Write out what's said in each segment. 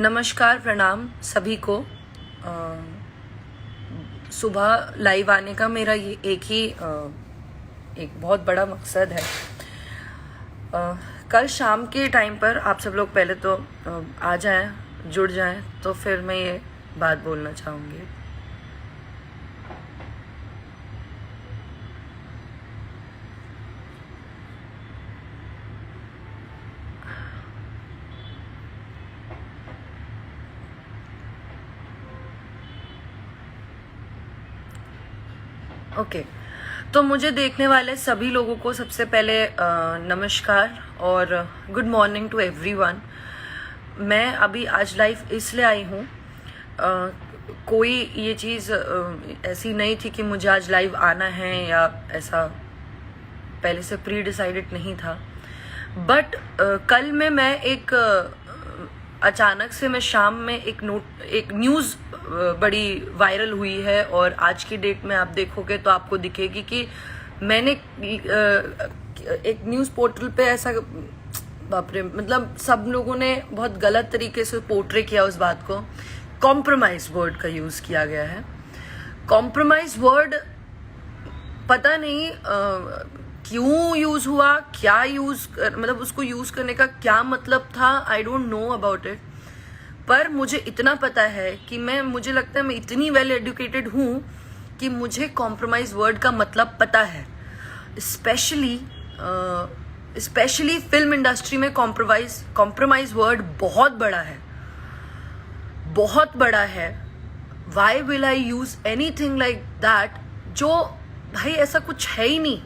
नमस्कार, प्रणाम सभी को। सुबह लाइव आने का मेरा ये एक बहुत बड़ा मकसद है। कल शाम के टाइम पर आप सब लोग पहले तो आ जाएं, जुड़ जाएं, तो फिर मैं ये बात बोलना चाहूँगी। ओके, तो मुझे देखने वाले सभी लोगों को सबसे पहले नमस्कार और गुड मॉर्निंग टू एवरीवन। मैं अभी आज लाइव इसलिए आई हूँ, कोई ये चीज़ ऐसी नहीं थी कि मुझे आज लाइव आना है या ऐसा पहले से प्री डिसाइडेड नहीं था। बट कल में मैं एक अचानक से मैं शाम में एक न्यूज़ बड़ी वायरल हुई है और आज की डेट में आप देखोगे तो आपको दिखेगी कि मैंने एक न्यूज़ पोर्टल पे ऐसा, बाप रे, मतलब सब लोगों ने बहुत गलत तरीके से पोर्ट्रे किया उस बात को। कॉम्प्रोमाइज वर्ड का यूज़ किया गया है। कॉम्प्रोमाइज वर्ड पता नहीं क्यों यूज हुआ, क्या मतलब उसको यूज करने का क्या मतलब था, I don't know about it. पर मुझे इतना पता है कि मुझे लगता है मैं इतनी वेल एजुकेटेड हूँ कि मुझे कॉम्प्रोमाइज वर्ड का मतलब पता है। स्पेशली फिल्म इंडस्ट्री में कॉम्प्रोमाइज वर्ड बहुत बड़ा है, बहुत बड़ा है। Why will I use anything like that? जो भाई ऐसा कुछ है ही नहीं।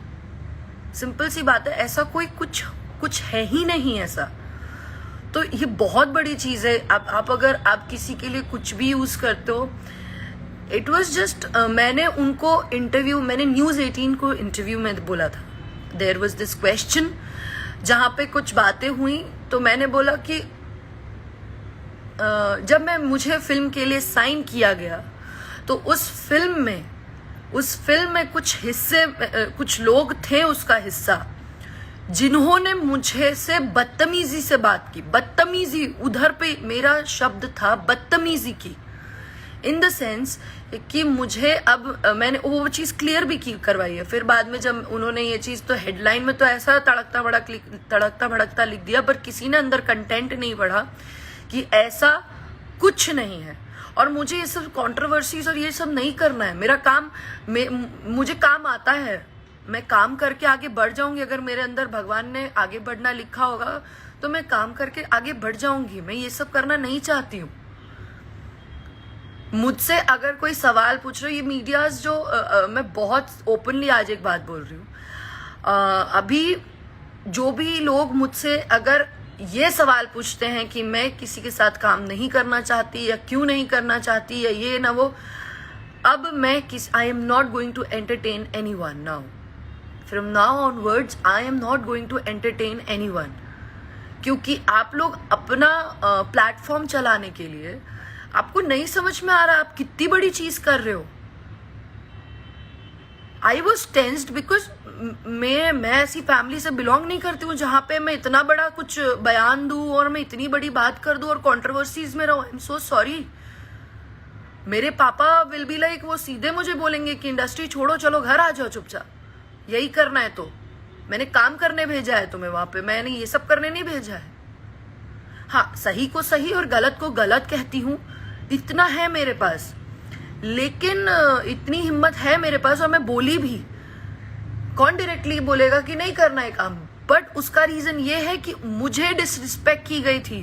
सिंपल सी बात है, ऐसा कोई कुछ है ही नहीं ऐसा। तो ये बहुत बड़ी चीज है। आप अगर आप किसी के लिए कुछ भी यूज करते हो, इट वाज जस्ट मैंने न्यूज़ 18 को इंटरव्यू में बोला था। देयर वाज दिस क्वेश्चन जहां पे कुछ बातें हुई, तो मैंने बोला कि जब मुझे फिल्म के लिए साइन किया गया तो उस फिल्म में कुछ लोग थे उसका हिस्सा, जिन्होंने मुझे से बदतमीजी से बात की। बदतमीजी, उधर पे मेरा शब्द था बदतमीजी की, इन द सेंस कि मुझे अब मैंने वो चीज क्लियर भी करवाई है। फिर बाद में जब उन्होंने ये चीज, तो हेडलाइन में तो ऐसा तड़कता भड़कता लिख दिया, पर किसी ने अंदर कंटेंट नहीं पढ़ा कि ऐसा कुछ नहीं है। और मुझे ये सब कंट्रोवर्सीज और ये सब नहीं करना है। मेरा काम, मुझे काम आता है, मैं काम करके आगे बढ़ जाऊंगी। अगर मेरे अंदर भगवान ने आगे बढ़ना लिखा होगा तो मैं काम करके आगे बढ़ जाऊंगी। मैं ये सब करना नहीं चाहती हूँ। मुझसे अगर कोई सवाल पूछ रहे हो, ये मीडियाज जो मैं बहुत ओपनली आज एक बात बोल रही हूँ, अभी जो भी लोग मुझसे अगर ये सवाल पूछते हैं कि मैं किसी के साथ काम नहीं करना चाहती या क्यों नहीं करना चाहती या ये ना वो, अब I am not going to entertain anyone now. From now onwards I am not going to entertain anyone, क्योंकि आप लोग अपना प्लेटफॉर्म चलाने के लिए, आपको नहीं समझ में आ रहा आप कितनी बड़ी चीज कर रहे हो। आई वॉज टेंस्ड बिकॉज मैं ऐसी फैमिली से बिलोंग नहीं करती हूँ जहां पे मैं इतना बड़ा कुछ बयान दूं और मैं इतनी बड़ी बात कर दूं और कंट्रोवर्सीज में रहूं। I am so sorry. मेरे पापा विल बी लाइक, वो सीधे मुझे बोलेंगे कि इंडस्ट्री छोड़ो, चलो घर आ जाओ चुपचाप, यही करना है तो। मैंने काम करने भेजा है तुम्हें वहां पे, मैंने ये सब करने नहीं भेजा है। हाँ, सही को सही और गलत को गलत कहती हूँ, इतना है मेरे पास। लेकिन इतनी हिम्मत है मेरे पास, और मैं बोली भी। कौन डायरेक्टली बोलेगा कि नहीं करना है काम? बट उसका रीजन ये है कि मुझे डिसरिस्पेक्ट की गई थी।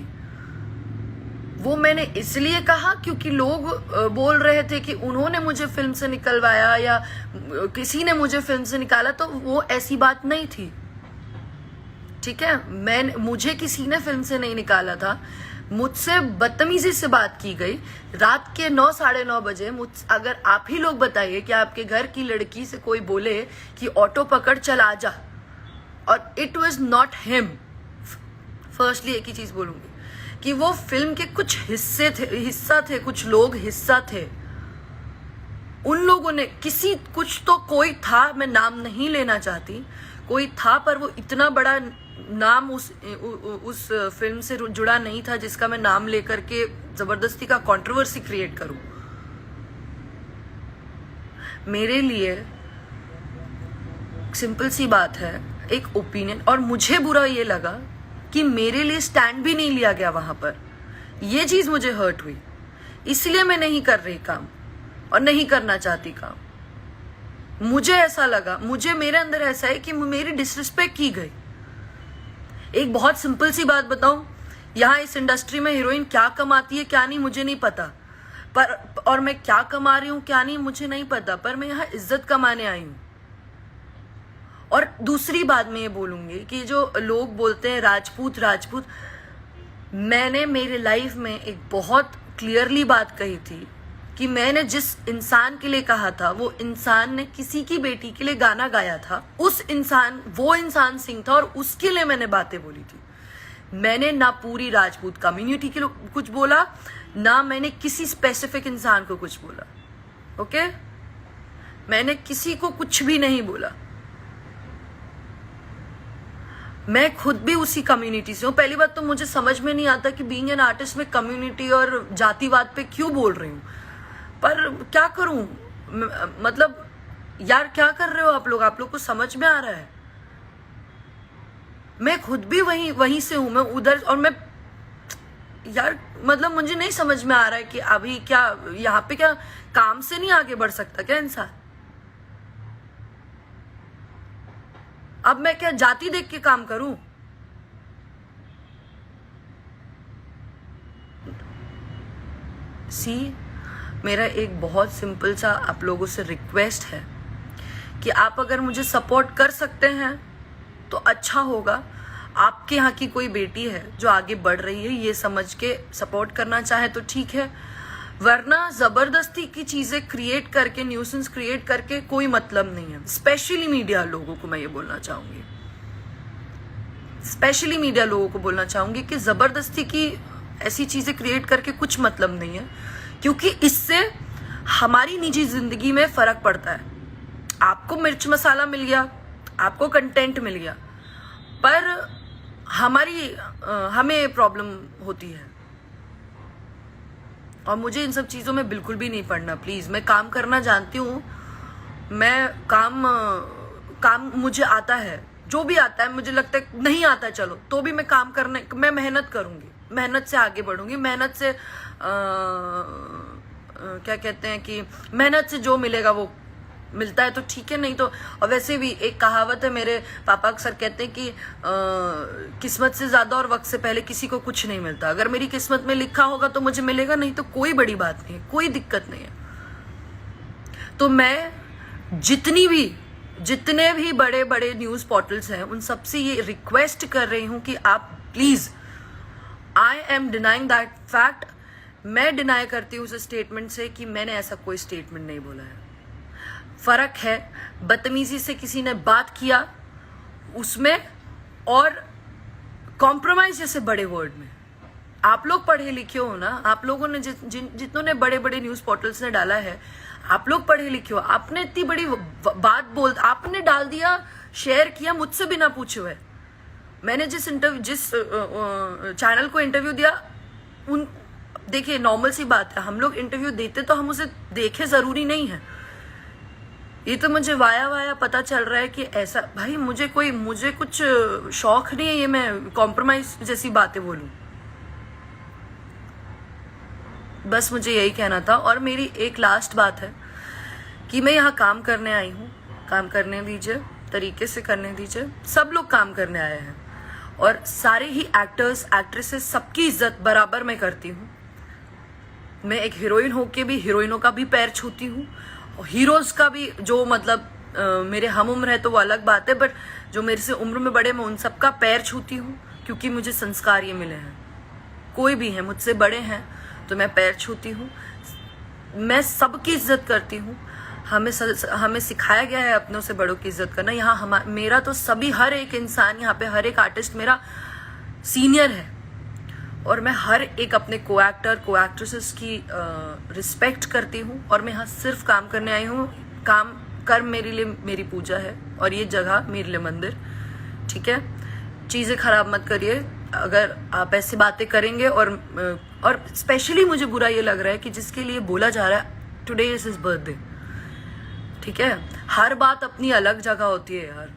वो मैंने इसलिए कहा क्योंकि लोग बोल रहे थे कि उन्होंने मुझे फिल्म से निकलवाया या किसी ने मुझे फिल्म से निकाला, तो वो ऐसी बात नहीं थी। ठीक है, मुझे किसी ने फिल्म से नहीं निकाला था। मुझसे बदतमीजी से बात की गई रात के 9, 9:30 बजे। अगर आप ही लोग बताइए कि आपके घर की लड़की से कोई बोले कि ऑटो पकड़ चल आ जा, और it was not him. Firstly एक ही चीज बोलूंगी कि वो फिल्म के कुछ हिस्सा थे, कुछ लोग हिस्सा थे। उन लोगों ने कुछ तो कोई था, मैं नाम नहीं लेना चाहती, कोई था, पर वो इतना बड़ा नाम उस फिल्म से जुड़ा नहीं था जिसका मैं नाम लेकर के जबरदस्ती का कंट्रोवर्सी क्रिएट करूं। मेरे लिए सिंपल सी बात है, एक ओपिनियन, और मुझे बुरा ये लगा कि मेरे लिए स्टैंड भी नहीं लिया गया वहां पर। ये चीज मुझे हर्ट हुई, इसलिए मैं नहीं कर रही काम और नहीं करना चाहती काम। मुझे ऐसा लगा, मेरे अंदर ऐसा है कि मेरी डिसरिस्पेक्ट की गई। एक बहुत सिंपल सी बात बताऊं, यहाँ इस इंडस्ट्री में हीरोइन क्या कमाती है क्या नहीं मुझे नहीं पता, पर और मैं क्या कमा रही हूं क्या नहीं मुझे नहीं पता, पर मैं यहाँ इज्जत कमाने आई हूं। और दूसरी बात मैं ये बोलूंगी कि जो लोग बोलते हैं राजपूत राजपूत, मैंने मेरे लाइफ में एक बहुत क्लियरली बात कही थी कि मैंने जिस इंसान के लिए कहा था, वो इंसान ने किसी की बेटी के लिए गाना गाया था। वो इंसान सिंह था और उसके लिए मैंने बातें बोली थी। मैंने ना पूरी राजपूत कम्युनिटी के लिए कुछ बोला, ना मैंने किसी स्पेसिफिक इंसान को कुछ बोला। ओके, मैंने किसी को कुछ भी नहीं बोला। मैं खुद भी उसी कम्युनिटी से हूँ। पहली बात तो मुझे समझ में नहीं आता कि बीइंग एन आर्टिस्ट में कम्युनिटी और जातिवाद पे क्यों बोल रही हूँ, पर क्या करूं, मतलब यार क्या कर रहे हो आप लोग को समझ में आ रहा है? मैं खुद भी वहीं से हूं, मैं उधर, और मैं यार मतलब मुझे नहीं समझ में आ रहा है कि अभी क्या यहाँ पे क्या काम से नहीं आगे बढ़ सकता क्या इंसान? अब मैं क्या जाति देख के काम करूं? मेरा एक बहुत सिंपल सा आप लोगों से रिक्वेस्ट है कि आप अगर मुझे सपोर्ट कर सकते हैं तो अच्छा होगा। आपके यहाँ की कोई बेटी है जो आगे बढ़ रही है, ये समझ के सपोर्ट करना चाहे तो ठीक है, वरना जबरदस्ती की चीजें क्रिएट करके, न्यूसेंस क्रिएट करके कोई मतलब नहीं है। स्पेशली मीडिया लोगों को मैं ये बोलना चाहूंगी, कि जबरदस्ती की ऐसी चीजें क्रिएट करके कुछ मतलब नहीं है, क्योंकि इससे हमारी निजी जिंदगी में फर्क पड़ता है। आपको मिर्च मसाला मिल गया, आपको कंटेंट मिल गया, पर हमें प्रॉब्लम होती है। और मुझे इन सब चीजों में बिल्कुल भी नहीं पड़ना। प्लीज, मैं काम करना जानती हूँ, मैं काम मुझे आता है, जो भी आता है। मुझे लगता है नहीं आता चलो तो भी मैं मेहनत करूंगी, मेहनत से आगे बढ़ूंगी, मेहनत से क्या कहते हैं कि मेहनत से जो मिलेगा वो मिलता है तो ठीक है, नहीं तो। और वैसे भी एक कहावत है, मेरे पापा अक्सर कहते हैं कि किस्मत से ज्यादा और वक्त से पहले किसी को कुछ नहीं मिलता। अगर मेरी किस्मत में लिखा होगा तो मुझे मिलेगा, नहीं तो कोई बड़ी बात नहीं है, कोई दिक्कत नहीं है। तो मैं जितने भी बड़े बड़े न्यूज पोर्टल्स हैं उन सबसे ये रिक्वेस्ट कर रही हूं कि आप please, I am denying that fact, मैं डिनाई करती हूँ उस स्टेटमेंट से कि मैंने ऐसा कोई स्टेटमेंट नहीं बोला है। फर्क है बदतमीजी से किसी ने बात किया उसमें, और कॉम्प्रोमाइज जैसे बड़े वर्ड में। आप लोग पढ़े लिखे हो ना, आप लोगों ने जितनों ने बड़े बड़े न्यूज पोर्टल्स ने डाला है, आप लोग पढ़े लिखे हो। आपने इतनी बड़ी बात आपने डाल दिया, शेयर किया मुझसे बिना पूछे हुए। मैंने जिस चैनल को इंटरव्यू दिया, देखिए नॉर्मल सी बात है, हम लोग इंटरव्यू देते तो हम उसे देखे जरूरी नहीं है। ये तो मुझे वाया पता चल रहा है कि ऐसा, भाई मुझे कुछ शौक नहीं है ये मैं कॉम्प्रोमाइज जैसी बातें बोलूं। बस मुझे यही कहना था। और मेरी एक लास्ट बात है कि मैं यहाँ काम करने आई हूँ, काम करने दीजिए, तरीके से करने दीजिए। सब लोग काम करने आए हैं और सारे ही एक्टर्स एक्ट्रेसेस सबकी इज्जत बराबर मैं करती हूँ। मैं एक हीरोइन होके भी हीरोइनों का भी पैर छूती हूँ, हीरोज का भी, जो मतलब मेरे हम उम्र है तो वो अलग बात है, बट जो मेरे से उम्र में बड़े मैं उन सबका पैर छूती हूँ, क्योंकि मुझे संस्कार ये मिले हैं। कोई भी है मुझसे बड़े हैं तो मैं पैर छूती हूँ, मैं सबकी इज्जत करती हूँ। हमें सिखाया गया है अपनों से बड़ों की इज्जत करना। यहाँ मेरा तो हर एक इंसान, यहाँ पे हर एक आर्टिस्ट मेरा सीनियर है, और मैं हर एक अपने को एक्टर को एक्ट्रेसेस की रिस्पेक्ट करती हूँ, और मैं यहाँ सिर्फ काम करने आई हूँ। काम कर्म मेरे लिए मेरी पूजा है, और ये जगह मेरे लिए मंदिर। ठीक है, चीज़ें खराब मत करिए अगर आप ऐसी बातें करेंगे। और स्पेशली मुझे बुरा ये लग रहा है कि जिसके लिए बोला जा रहा है टुडे इज हिज बर्थडे। ठीक है, हर बात अपनी अलग जगह होती है यार,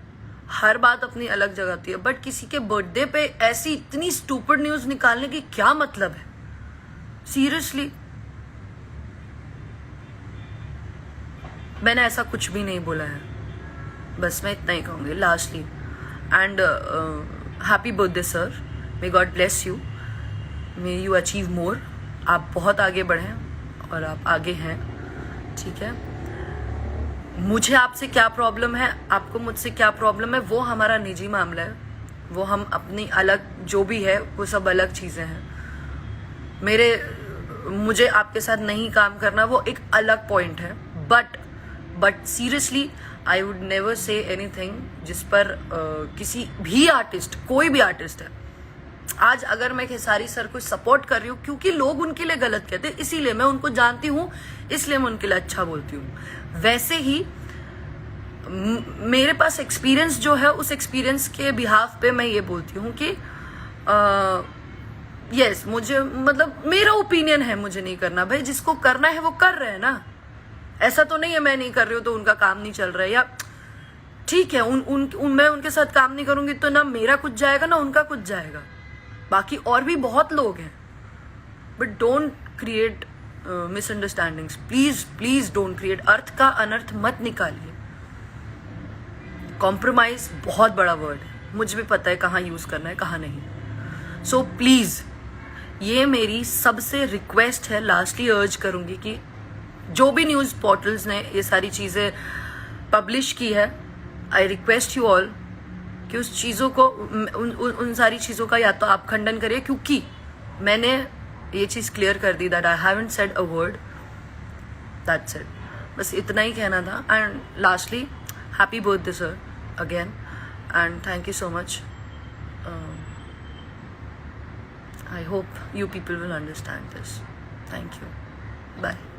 हर बात अपनी अलग जगह होती है, बट किसी के बर्थडे पे ऐसी इतनी स्टूपिड न्यूज निकालने की क्या मतलब है? सीरियसली, मैंने ऐसा कुछ भी नहीं बोला है, बस मैं इतना ही कहूंगी lastly. And happy birthday sir, may God bless you, may you achieve more. आप बहुत आगे बढ़ें और आप आगे हैं। ठीक है, मुझे आपसे क्या प्रॉब्लम है, आपको मुझसे क्या प्रॉब्लम है, वो हमारा निजी मामला है। वो हम अपनी अलग जो भी है वो सब अलग चीज़ें हैं। मुझे आपके साथ नहीं काम करना वो एक अलग पॉइंट है। But seriously I would never say anything जिस पर किसी भी आर्टिस्ट, कोई भी आर्टिस्ट है, आज अगर मैं खेसारी सर को सपोर्ट कर रही हूँ क्योंकि लोग उनके लिए गलत कहते हैं, इसीलिए मैं उनको जानती हूँ, इसलिए मैं उनके लिए अच्छा बोलती हूँ। वैसे ही मेरे पास एक्सपीरियंस जो है, उस एक्सपीरियंस के बिहाफ पे मैं ये बोलती हूँ कि यस, मुझे मतलब मेरा ओपिनियन है, मुझे नहीं करना। भाई जिसको करना है वो कर रहे हैं ना, ऐसा तो नहीं है मैं नहीं कर रही हूँ तो उनका काम नहीं चल रहा है, या ठीक है मैं उनके साथ काम नहीं करूंगी तो ना मेरा कुछ जाएगा ना उनका कुछ जाएगा। बाकी और भी बहुत लोग हैं, but don't create misunderstandings, please don't create. अर्थ का अनर्थ मत निकालिए। कॉम्प्रोमाइज बहुत बड़ा वर्ड है, मुझे भी पता है कहाँ यूज करना है कहाँ नहीं। सो प्लीज, ये मेरी सबसे रिक्वेस्ट है, लास्टली अर्ज करूंगी कि जो भी न्यूज पोर्टल्स ने ये सारी चीजें पब्लिश की है, आई रिक्वेस्ट यू ऑल कि उस चीज़ों को उन सारी चीज़ों का या तो आप खंडन करिए, क्योंकि मैंने ये चीज़ क्लियर कर दी that I haven't said a word, that's it. बस इतना ही कहना था। And lastly happy birthday sir again, and thank you so much. I hope you people will understand this. Thank you, bye.